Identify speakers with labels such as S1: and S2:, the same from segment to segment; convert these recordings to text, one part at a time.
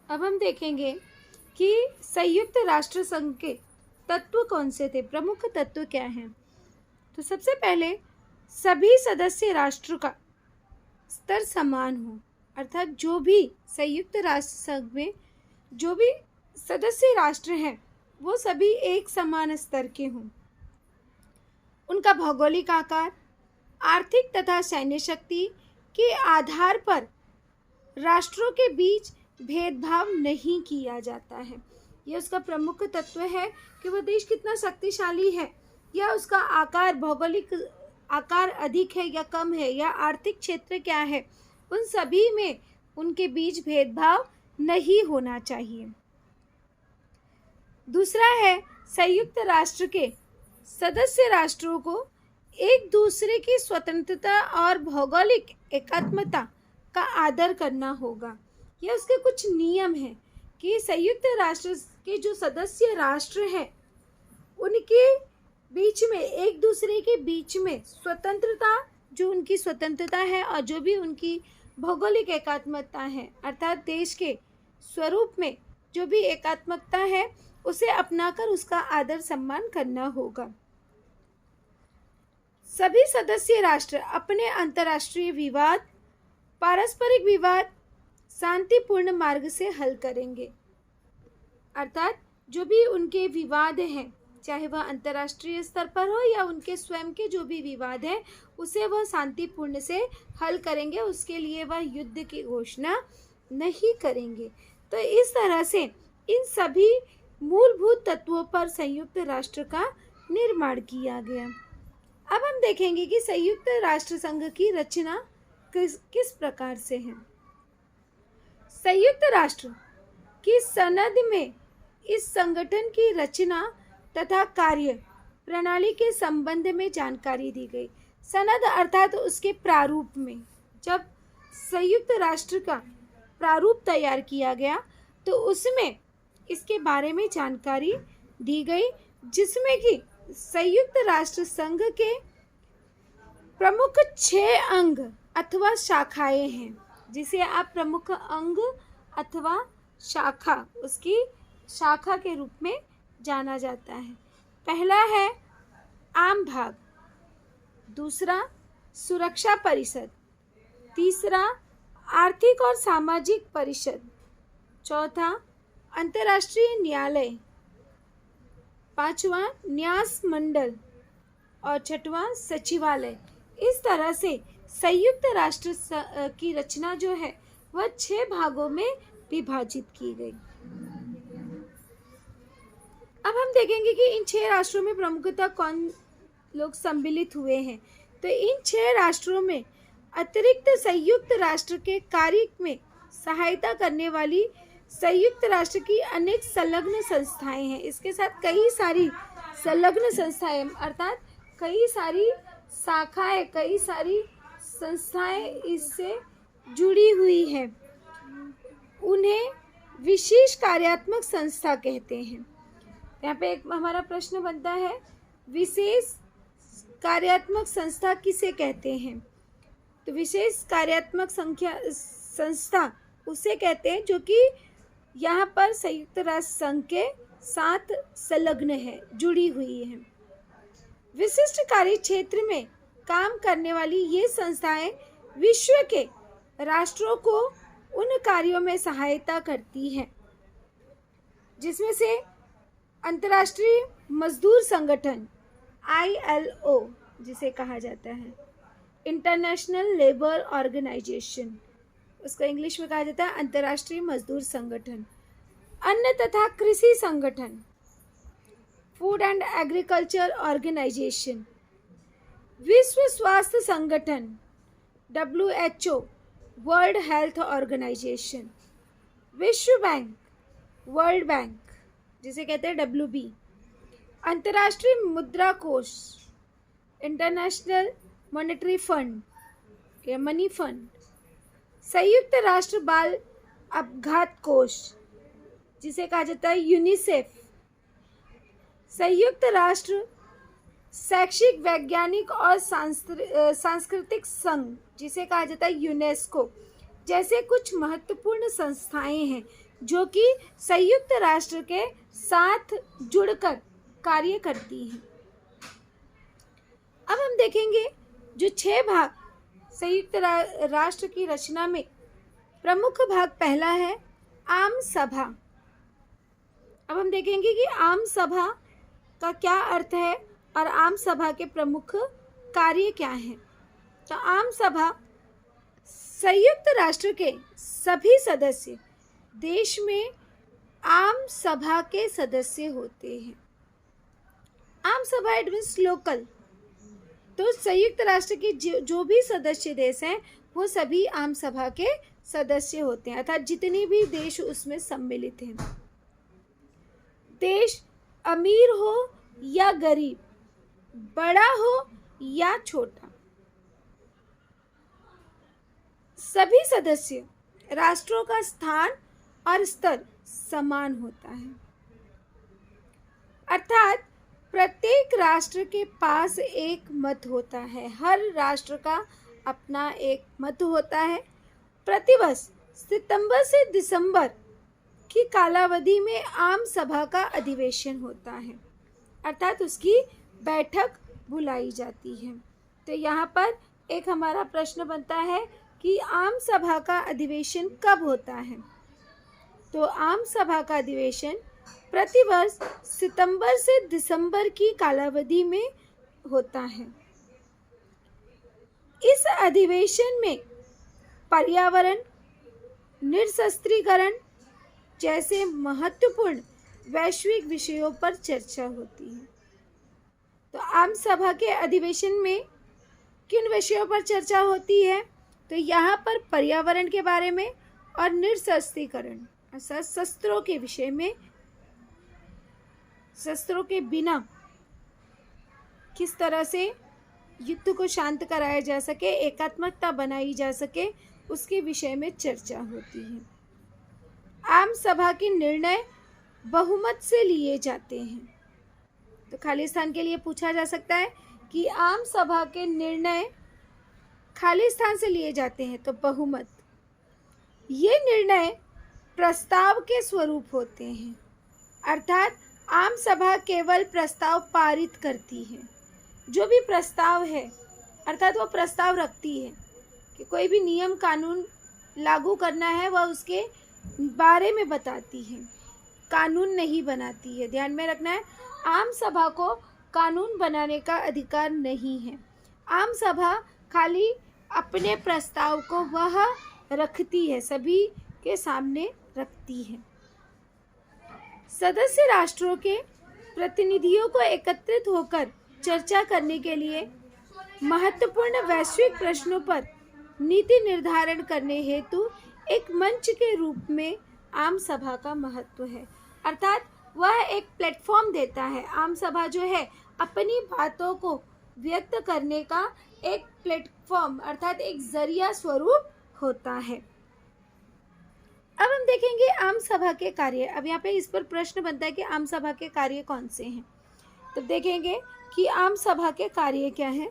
S1: अब हम देखेंगे कि संयुक्त राष्ट्र संघ के तत्व कौन से थे, प्रमुख तत्व क्या हैं। तो सबसे पहले सभी सदस्य राष्ट्र का स्तर समान हो, अर्थात जो भी संयुक्त राष्ट्र संघ में जो भी सदस्य राष्ट्र हैं वो सभी एक समान स्तर के हों। उनका भौगोलिक आकार, आर्थिक तथा सैन्य शक्ति के आधार पर राष्ट्रों के बीच भेदभाव नहीं किया जाता है। यह उसका प्रमुख तत्व है कि वह देश कितना शक्तिशाली है, या उसका आकार, भौगोलिक आकार अधिक है या कम है, या आर्थिक क्षेत्र क्या है, उन सभी में उनके बीच भेदभाव नहीं होना चाहिए। दूसरा है, संयुक्त राष्ट्र के सदस्य राष्ट्रों को एक दूसरे की स्वतंत्रता और भौगोलिक एकात्मता का आदर करना होगा। यह उसके कुछ नियम हैं कि संयुक्त राष्ट्र के जो सदस्य राष्ट्र हैं उनके बीच में, एक दूसरे के बीच में स्वतंत्रता, जो उनकी स्वतंत्रता है और जो भी उनकी भौगोलिक एकात्मता है, अर्थात देश के स्वरूप में जो भी एकात्मकता है उसे अपनाकर उसका आदर सम्मान करना होगा। सभी सदस्य राष्ट्र अपने अंतर्राष्ट्रीय विवाद, पारस्परिक विवाद शांतिपूर्ण मार्ग से हल करेंगे, अर्थात जो भी उनके विवाद हैं, चाहे वह अंतर्राष्ट्रीय स्तर पर हो या उनके स्वयं के जो भी विवाद हैं, उसे वह शांतिपूर्ण से हल करेंगे, उसके लिए वह युद्ध की घोषणा नहीं करेंगे। तो इस तरह से इन सभी मूलभूत तत्वों पर संयुक्त राष्ट्र का निर्माण किया गया। अब हम देखेंगे कि संयुक्त राष्ट्र संघ की रचना किस प्रकार से है। संयुक्त राष्ट्र की सनद में इस संगठन की रचना तथा कार्य प्रणाली के संबंध में जानकारी दी गई। सनद अर्थात उसके प्रारूप में, जब संयुक्त राष्ट्र का प्रारूप तैयार किया गया तो उसमें इसके बारे में जानकारी दी गई, जिसमें कि संयुक्त राष्ट्र संघ के प्रमुख 6 अंग अथवा शाखाएं हैं, जिसे आप प्रमुख अंग अथवा शाखा, उसकी शाखा के रूप में जाना जाता है। पहला है आम भाग, दूसरा सुरक्षा परिषद, तीसरा आर्थिक और सामाजिक परिषद, चौथा अंतर्राष्ट्रीय न्यायालय, पांचवा न्यास मंडल और छठवां सचिवालय। इस तरह से संयुक्त राष्ट्र की रचना जो है वह 6 भागों में विभाजित की गई। अब हम देखेंगे कि इन 6 राष्ट्रों में प्रमुखतः कौन लोग सम्मिलित हुए हैं। तो इन 6 राष्ट्रों में अतिरिक्त संयुक्त राष्ट्र के कार्य में सहायता करने वाली संयुक्त राष्ट्र की अनेक संलग्न संस्थाएं हैं। इसके साथ कई सारी संलग्न संस्थाएं, अर्थात कई सारी शाखाएं, कई सारी संस्थाएं इससे जुड़ी हुई हैं। उन्हें विशेष कार्यात्मक संस्था कहते हैं। यहाँ पे एक हमारा प्रश्न बनता है, विशेष कार्यात्मक संस्था किसे कहते हैं। तो विशेष कार्यात्मक संस्था उसे कहते हैं जो कि यहाँ पर संयुक्त राष्ट्र संघ के साथ संलग्न है, जुड़ी हुई है। विशिष्ट कार्य क्षेत्र में काम करने वाली ये संस्थाएं विश्व के राष्ट्रों को उन कार्यों में सहायता करती हैं, जिसमें से अंतर्राष्ट्रीय मजदूर संगठन ILO जिसे कहा जाता है, इंटरनेशनल लेबर ऑर्गेनाइजेशन, उसको इंग्लिश में कहा जाता है अंतर्राष्ट्रीय मजदूर संगठन, अन्न तथा कृषि संगठन, फूड एंड एग्रीकल्चर ऑर्गेनाइजेशन, विश्व स्वास्थ्य संगठन WHO, वर्ल्ड हेल्थ ऑर्गेनाइजेशन, विश्व बैंक, वर्ल्ड बैंक जिसे कहते हैं WB, अंतर्राष्ट्रीय मुद्रा कोष, इंटरनेशनल मॉनेटरी फंड या मनी फंड, संयुक्त राष्ट्र बाल अपघात कोष जिसे कहा जाता है यूनिसेफ, संयुक्त राष्ट्र शैक्षिक, वैज्ञानिक और सांस्कृतिक संघ जिसे कहा जाता है यूनेस्को, जैसे कुछ महत्वपूर्ण संस्थाएं हैं जो कि संयुक्त राष्ट्र के साथ जुड़कर कार्य करती हैं। अब हम देखेंगे जो 6 भाग संयुक्त राष्ट्र की रचना में प्रमुख भाग पहला है आम सभा। अब हम देखेंगे कि आम सभा का क्या अर्थ है और आम सभा के प्रमुख कार्य क्या हैं। तो आम सभा संयुक्त राष्ट्र के सभी सदस्य देश में आम सभा के सदस्य होते हैं। आम सभा इट मीन्स लोकल, तो संयुक्त राष्ट्र के जो भी सदस्य देश हैं वो सभी आम सभा के सदस्य होते हैं, अर्थात जितने भी देश उसमें सम्मिलित हैं। देश अमीर हो या गरीब, बड़ा हो या छोटा, सभी सदस्य राष्ट्रों का स्थान और स्तर समान होता है। अर्थात प्रत्येक राष्ट्र के पास एक मत होता है, हर राष्ट्र का अपना एक मत होता है। प्रतिवर्ष सितंबर से दिसंबर की कालावधि में आम सभा का अधिवेशन होता है, अर्थात उसकी बैठक बुलाई जाती है। तो यहाँ पर एक हमारा प्रश्न बनता है कि आम सभा का अधिवेशन कब होता है। तो आम सभा का अधिवेशन प्रतिवर्ष सितंबर से दिसंबर की कालावधि में होता है। इस अधिवेशन में पर्यावरण, निरस्त्रीकरण जैसे महत्वपूर्ण वैश्विक विषयों पर चर्चा होती है। तो आम सभा के अधिवेशन में किन विषयों पर चर्चा होती है? तो यहाँ पर पर्यावरण के बारे में और निरस्त्रीकरण, शस्त्रों के विषय में, शस्त्रों के बिना किस तरह से युद्ध को शांत कराया जा सके, एकात्मकता बनाई जा सके, उसके विषय में चर्चा होती है। आम सभा के निर्णय बहुमत से लिए जाते हैं। तो खालिस्तान के लिए पूछा जा सकता है कि आम सभा के निर्णय खालिस्तान से लिए जाते हैं, तो बहुमत। ये निर्णय प्रस्ताव के स्वरूप होते हैं, अर्थात आम सभा केवल प्रस्ताव पारित करती है। जो भी प्रस्ताव है, अर्थात वो प्रस्ताव रखती है कि कोई भी नियम कानून लागू करना है, वह उसके बारे में बताती है, कानून नहीं बनाती है। ध्यान में रखना है, आम सभा को कानून बनाने का अधिकार नहीं है। आम सभा खाली अपने प्रस्ताव को वह रखती है, सभी के सामने रखती है। सदस्य राष्ट्रों के प्रतिनिधियों को एकत्रित होकर चर्चा करने के लिए महत्वपूर्ण वैश्विक प्रश्नों पर नीति निर्धारण करने हेतु एक मंच के रूप में आम सभा का महत्व है, अर्थात वह एक प्लेटफॉर्म देता है। आम सभा जो है अपनी बातों को व्यक्त करने का एक प्लेटफॉर्म, अर्थात एक जरिया स्वरूप होता है। अब हम देखेंगे आम सभा के कार्य। अब यहाँ पे इस पर प्रश्न बनता है कि आम सभा के कार्य कौन से हैं। तो देखेंगे कि आम सभा के कार्य क्या हैं।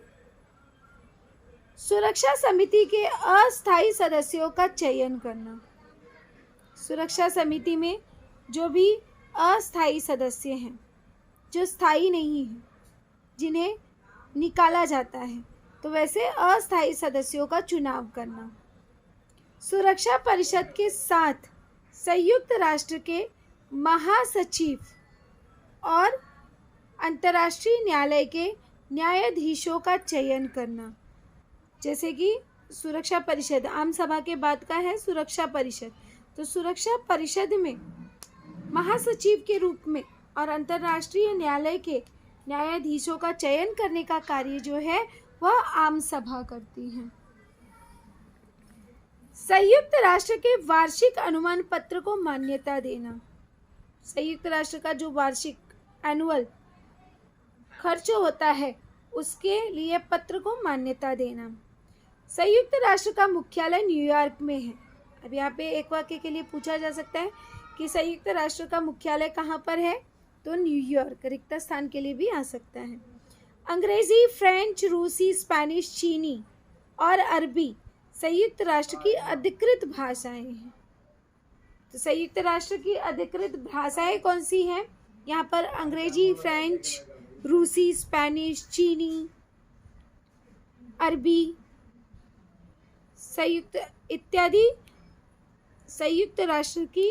S1: सुरक्षा समिति के अस्थायी सदस्यों का चयन करना। सुरक्षा समिति में जो भी अस्थायी सदस्य हैं, जो स्थायी नहीं हैं, जिन्हें निकाला जाता है, तो वैसे अस्थायी सदस्यों का चुनाव करना। सुरक्षा परिषद के साथ संयुक्त राष्ट्र के महासचिव और अंतर्राष्ट्रीय न्यायालय के न्यायाधीशों का चयन करना। जैसे कि सुरक्षा परिषद आम सभा के बाद का है सुरक्षा परिषद, तो सुरक्षा परिषद में महासचिव के रूप में और अंतर्राष्ट्रीय न्यायालय के न्यायाधीशों का चयन करने का कार्य जो है वह आम सभा करती है। संयुक्त राष्ट्र के वार्षिक अनुमान पत्र को मान्यता देना। संयुक्त राष्ट्र का जो वार्षिक एनुअल खर्च होता है उसके लिए पत्र को मान्यता देना। संयुक्त राष्ट्र का मुख्यालय न्यूयॉर्क में है। अब यहाँ पे एक वाक्य के लिए पूछा जा सकता है कि संयुक्त राष्ट्र का मुख्यालय कहाँ पर है, तो न्यूयॉर्क। रिक्त स्थान के लिए भी आ सकता है। अंग्रेजी, फ्रेंच, रूसी, स्पेनिश, चीनी और अरबी संयुक्त राष्ट्र की अधिकृत भाषाएं हैं। तो संयुक्त राष्ट्र की अधिकृत भाषाएं कौन सी हैं? यहाँ पर अंग्रेजी, फ्रेंच, रूसी, स्पेनिश, चीनी, अरबी, संयुक्त इत्यादि संयुक्त राष्ट्र की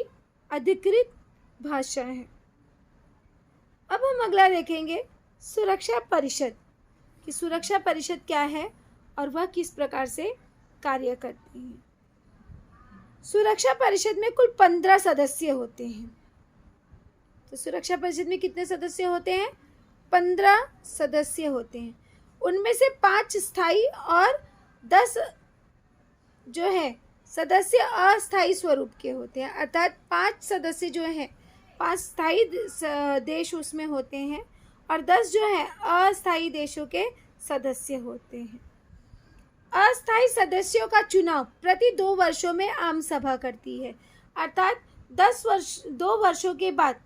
S1: अधिकृत भाषा है। अब हम अगला देखेंगे सुरक्षा परिषद कि सुरक्षा परिषद क्या है और वह किस प्रकार से कार्य करती है। सुरक्षा परिषद में कुल 15 सदस्य होते हैं। तो सुरक्षा परिषद में कितने सदस्य होते हैं? 15 सदस्य होते हैं। उनमें से 5 स्थायी और 10 जो है सदस्य अस्थायी स्वरूप के होते हैं। अर्थात 5 सदस्य जो हैं 5 स्थायी देश उसमें होते हैं और 10 जो है अस्थायी देशों के सदस्य होते हैं। अस्थायी सदस्यों का चुनाव प्रति 2 वर्षों में आम सभा करती है। अर्थात 2 वर्षों के बाद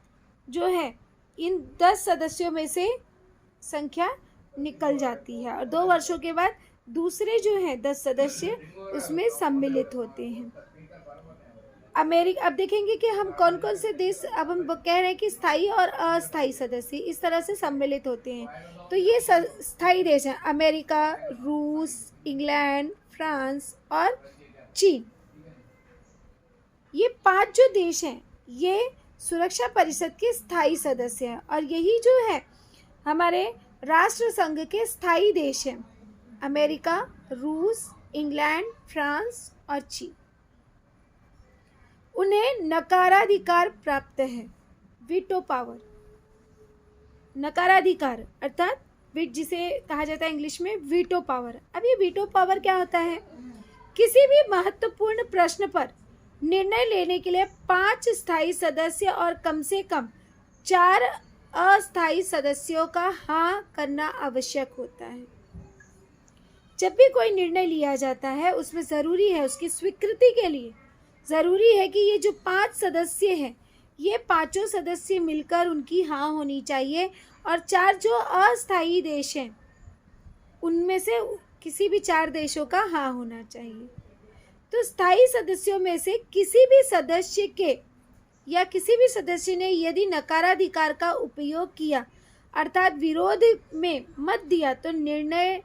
S1: जो है इन 10 सदस्यों में से संख्या निकल जाती है और 2 वर्षों के बाद दूसरे जो हैं 10 सदस्य उसमें सम्मिलित होते हैं। अमेरिका, अब देखेंगे कि हम कौन कौन से देश, अब हम कह रहे हैं कि स्थायी और अस्थायी सदस्य इस तरह से सम्मिलित होते हैं। तो ये स्थायी देश हैं अमेरिका, रूस, इंग्लैंड, फ्रांस और चीन। ये 5 जो देश हैं ये सुरक्षा परिषद के स्थायी सदस्य हैं और यही जो है हमारे राष्ट्र संघ के स्थायी देश हैं अमेरिका, रूस, इंग्लैंड, फ्रांस और चीन। उन्हें नकाराधिकार प्राप्त है, वीटो पावर। नकाराधिकार अर्थात जिसे कहा जाता है इंग्लिश में वीटो पावर। अब ये वीटो पावर क्या होता है? किसी भी महत्वपूर्ण प्रश्न पर निर्णय लेने के लिए 5 स्थायी सदस्य और कम से कम 4 अस्थायी सदस्यों का हाँ करना आवश्यक होता है। जब भी कोई निर्णय लिया जाता है उसमें ज़रूरी है, उसकी स्वीकृति के लिए ज़रूरी है कि ये जो 5 सदस्य हैं ये 5 सदस्य मिलकर उनकी हाँ होनी चाहिए और 4 जो अस्थायी देश हैं उनमें से किसी भी 4 देशों का हाँ होना चाहिए। तो स्थायी सदस्यों में से किसी भी सदस्य के या किसी भी सदस्य ने यदि नकाराधिकार का उपयोग किया अर्थात विरोध में मत दिया तो निर्णय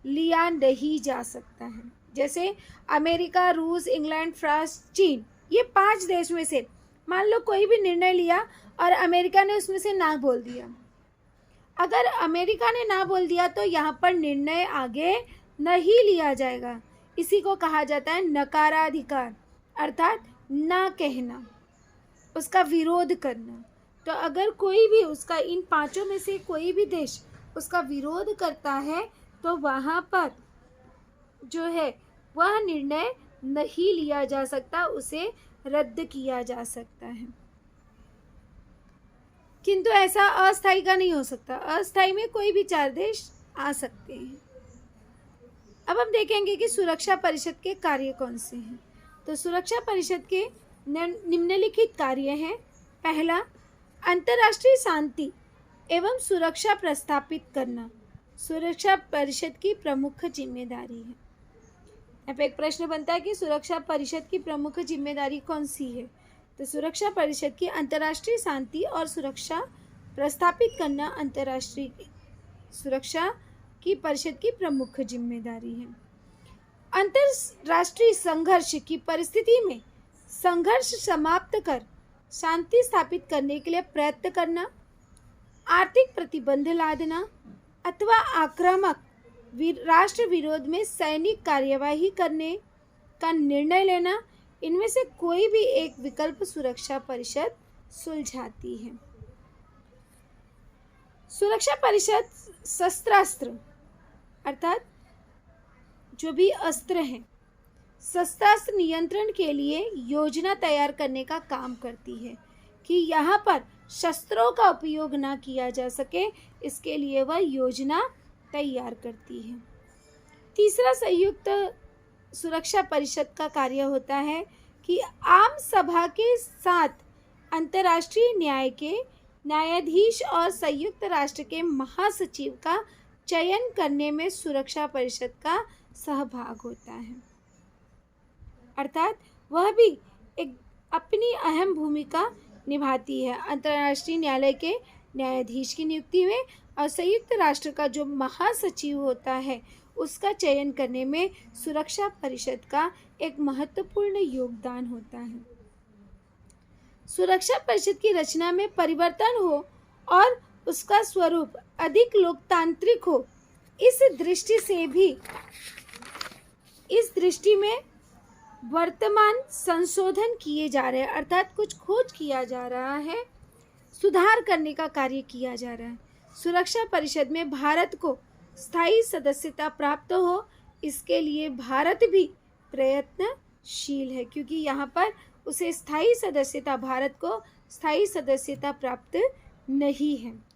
S1: लिया नहीं जा सकता है। जैसे अमेरिका, रूस, इंग्लैंड, फ्रांस, चीन, ये 5 देश में से मान लो कोई भी निर्णय लिया और अमेरिका ने उसमें से ना बोल दिया। अगर अमेरिका ने ना बोल दिया तो यहाँ पर निर्णय आगे नहीं लिया जाएगा। इसी को कहा जाता है नकाराधिकार अर्थात ना कहना, उसका विरोध करना। तो अगर कोई भी उसका इन 5 में से कोई भी देश उसका विरोध करता है तो वहाँ पर जो है वह निर्णय नहीं लिया जा सकता, उसे रद्द किया जा सकता है। किंतु ऐसा अस्थायी का नहीं हो सकता। अस्थायी में कोई भी 4 देश आ सकते हैं। अब हम देखेंगे कि सुरक्षा परिषद के कार्य कौन से हैं। तो सुरक्षा परिषद के निम्नलिखित कार्य हैं। पहला, अंतर्राष्ट्रीय शांति एवं सुरक्षा प्रस्थापित करना सुरक्षा परिषद की प्रमुख जिम्मेदारी है। यहाँ पे एक प्रश्न बनता है कि सुरक्षा परिषद की प्रमुख जिम्मेदारी कौन सी है? तो सुरक्षा परिषद की अंतर्राष्ट्रीय शांति और सुरक्षा प्रस्थापित करना अंतर्राष्ट्रीय सुरक्षा की परिषद की प्रमुख जिम्मेदारी है। अंतर्राष्ट्रीय संघर्ष की परिस्थिति में संघर्ष समाप्त कर शांति स्थापित करने के लिए प्रयत्न करना, आर्थिक प्रतिबंध लादना अथवा आक्रामक राष्ट्र विरोध में सैनिक कार्यवाही करने का निर्णय लेना, इनमें से कोई भी एक विकल्प सुरक्षा परिषद सुलझाती है। सुरक्षा परिषद शस्त्रास्त्र अर्थात जो भी अस्त्र हैं, शस्त्रास्त्र नियंत्रण के लिए योजना तैयार करने का काम करती है कि यहाँ पर शस्त्रों का उपयोग ना किया जा सके, इसके लिए वह योजना तैयार करती है। तीसरा संयुक्त सुरक्षा परिषद का कार्य होता है कि आम सभा के साथ अंतर्राष्ट्रीय न्याय के न्यायाधीश और संयुक्त राष्ट्र के महासचिव का चयन करने में सुरक्षा परिषद का सहभाग होता है। अर्थात वह भी एक अपनी अहम भूमिका निभाती है। अंतर्राष्ट्रीय न्यायालय के न्यायाधीश की नियुक्ति में और संयुक्त राष्ट्र का जो महासचिव होता है उसका चयन करने में सुरक्षा परिषद का एक महत्वपूर्ण योगदान होता है। सुरक्षा परिषद की रचना में परिवर्तन हो और उसका स्वरूप अधिक लोकतांत्रिक हो, इस दृष्टि में वर्तमान संशोधन किए जा रहे हैं, अर्थात कुछ खोज किया जा रहा है, सुधार करने का कार्य किया जा रहा है। सुरक्षा परिषद में भारत को स्थायी सदस्यता प्राप्त हो, इसके लिए भारत भी प्रयत्नशील है, क्योंकि यहाँ पर उसे भारत को स्थायी सदस्यता प्राप्त नहीं है।